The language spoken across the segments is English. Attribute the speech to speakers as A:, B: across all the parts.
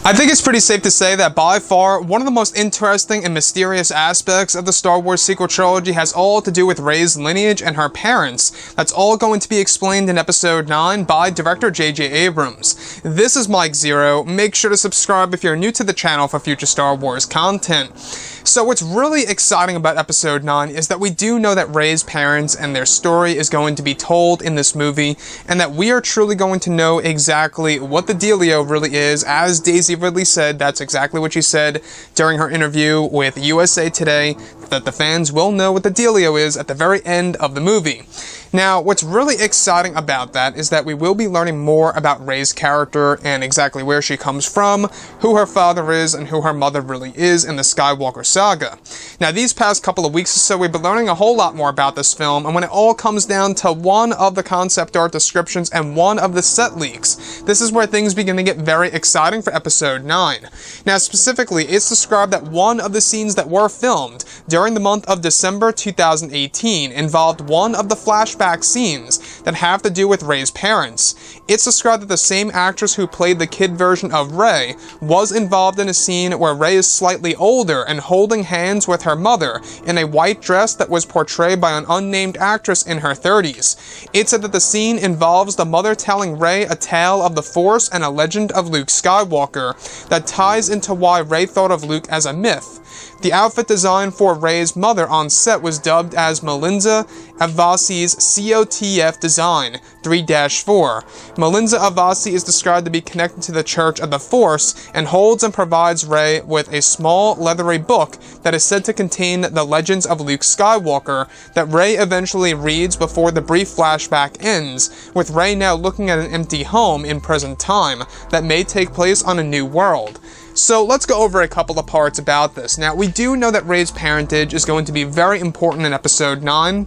A: I think it's pretty safe to say that by far, one of the most interesting and mysterious aspects of the Star Wars sequel trilogy has all to do with Rey's lineage and her parents. That's all going to be explained in Episode 9 by director J.J. Abrams. This is Mike Zero. Make sure to subscribe if you're new to the channel for future Star Wars content. So what's really exciting about Episode 9 is that we do know that Rey's parents and their story is going to be told in this movie, and that we are truly going to know exactly what the dealio really is. As Daisy Ridley said, that's exactly what she said during her interview with USA Today, that the fans will know what the dealio is at the very end of the movie. Now, what's really exciting about that is that we will be learning more about Rey's character and exactly where she comes from, who her father is, and who her mother really is in the Skywalker saga. Now, these past couple of weeks or so, we've been learning a whole lot more about this film, and when it all comes down to one of the concept art descriptions and one of the set leaks, this is where things begin to get very exciting for Episode 9. Now, specifically, it's described that one of the scenes that were filmed during the month of December 2018 involved one of the flashback scenes that have to do with Rey's parents. It's described that the same actress who played the kid version of Rey was involved in a scene where Rey is slightly older and holding hands with her mother in a white dress that was portrayed by an unnamed actress in her 30s. It said that the scene involves the mother telling Rey a tale of the Force and a legend of Luke Skywalker that ties into why Rey thought of Luke as a myth. The outfit design for Rey's mother on set was dubbed as Melinda Avasi's COTF design 3-4. Melinda Avasi is described to be connected to the Church of the Force and holds and provides Rey with a small leathery book that is said to contain the legends of Luke Skywalker that Rey eventually reads before the brief flashback ends, with Rey now looking at an empty home in present time that may take place on a new world. So let's go over a couple of parts about this. Now, we do know that Rey's parentage is going to be very important in Episode 9,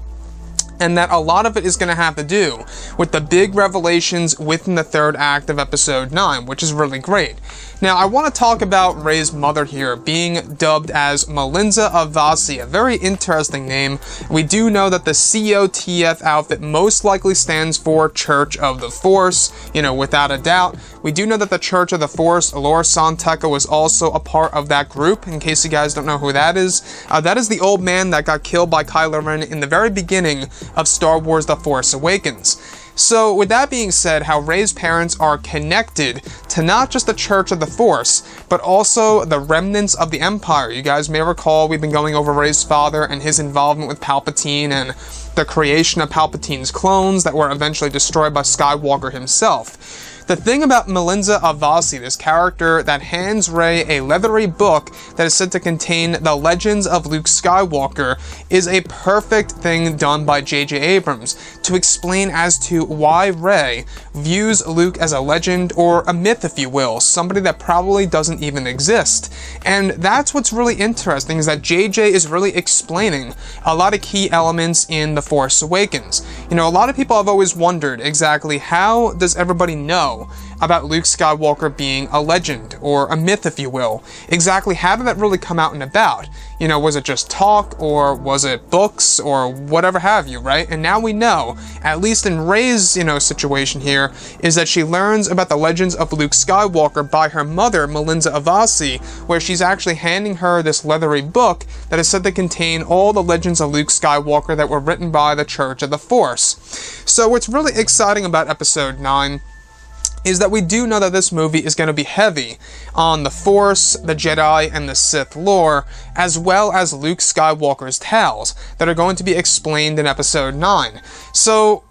A: and that a lot of it is going to have to do with the big revelations within the third act of Episode 9, which is really great. Now, I want to talk about Rey's mother here being dubbed as Melinda Avasi, a very interesting name. We do know that the COTF outfit most likely stands for Church of the Force, without a doubt. We do know that the Church of the Force, Lor San Tekka, was also a part of that group, in case you guys don't know who that is. That is the old man that got killed by Kylo Ren in the very beginning of Star Wars The Force Awakens. So, with that being said, how Rey's parents are connected to not just the Church of the Force, but also the remnants of the Empire. You guys may recall we've been going over Rey's father and his involvement with Palpatine and the creation of Palpatine's clones that were eventually destroyed by Skywalker himself. The thing about Melinda Avasi, this character that hands Rey a leathery book that is said to contain the legends of Luke Skywalker, is a perfect thing done by J.J. Abrams to explain as to why Rey views Luke as a legend, or a myth if you will, somebody that probably doesn't even exist. And that's what's really interesting, is that J.J. is really explaining a lot of key elements in The Force Awakens. A lot of people have always wondered exactly how does everybody know about Luke Skywalker being a legend, or a myth if you will. Exactly how did that really come out and about? Was it just talk, or was it books, or whatever have you, right? And now we know, at least in Rey's, situation here, is that she learns about the legends of Luke Skywalker by her mother, Melinda Avasi, where she's actually handing her this leathery book that is said to contain all the legends of Luke Skywalker that were written by the Church of the Force. So what's really exciting about Episode 9 is that we do know that this movie is going to be heavy on the Force, the Jedi, and the Sith lore, as well as Luke Skywalker's tales that are going to be explained in Episode 9. So,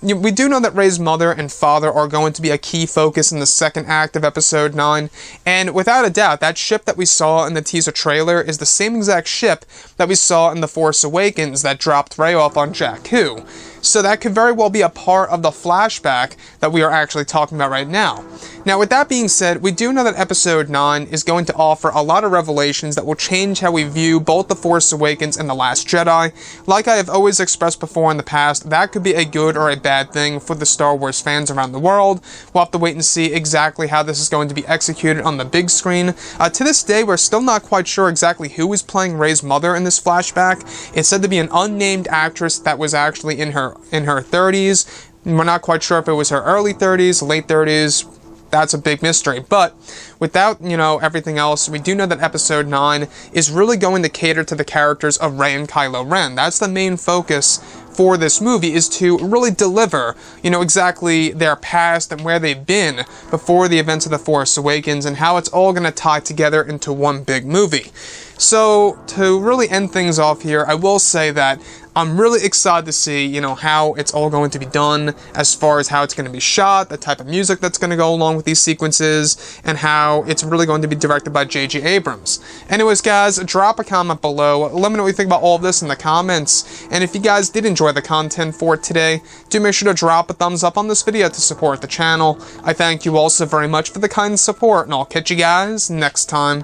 A: we do know that Rey's mother and father are going to be a key focus in the second act of Episode 9, and without a doubt, that ship that we saw in the teaser trailer is the same exact ship that we saw in The Force Awakens that dropped Rey off on Jakku. So that could very well be a part of the flashback that we are actually talking about right now. Now, with that being said, we do know that Episode 9 is going to offer a lot of revelations that will change how we view both The Force Awakens and The Last Jedi. Like I have always expressed before in the past, that could be a good or a bad thing for the Star Wars fans around the world. We'll have to wait and see exactly how this is going to be executed on the big screen. To this day, we're still not quite sure exactly who is playing Rey's mother in this flashback. It's said to be an unnamed actress that was actually in her 30s. We're not quite sure if it was her early 30s, late 30s, that's a big mystery. But without, everything else, we do know that Episode 9 is really going to cater to the characters of Rey and Kylo Ren. That's the main focus for this movie, is to really deliver, exactly their past and where they've been before the events of The Force Awakens, and how it's all going to tie together into one big movie. So, to really end things off here, I will say that I'm really excited to see, how it's all going to be done, as far as how it's going to be shot, the type of music that's going to go along with these sequences, and how it's really going to be directed by J.J. Abrams. Anyways, guys, drop a comment below. Let me know what you think about all of this in the comments. And if you guys did enjoy the content for today, do make sure to drop a thumbs up on this video to support the channel. I thank you all so very much for the kind support, and I'll catch you guys next time.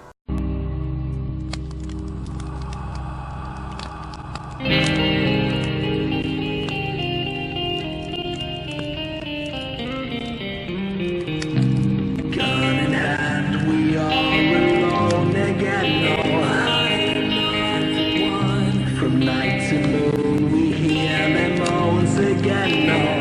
B: Night to moon, we hear them moans again. No.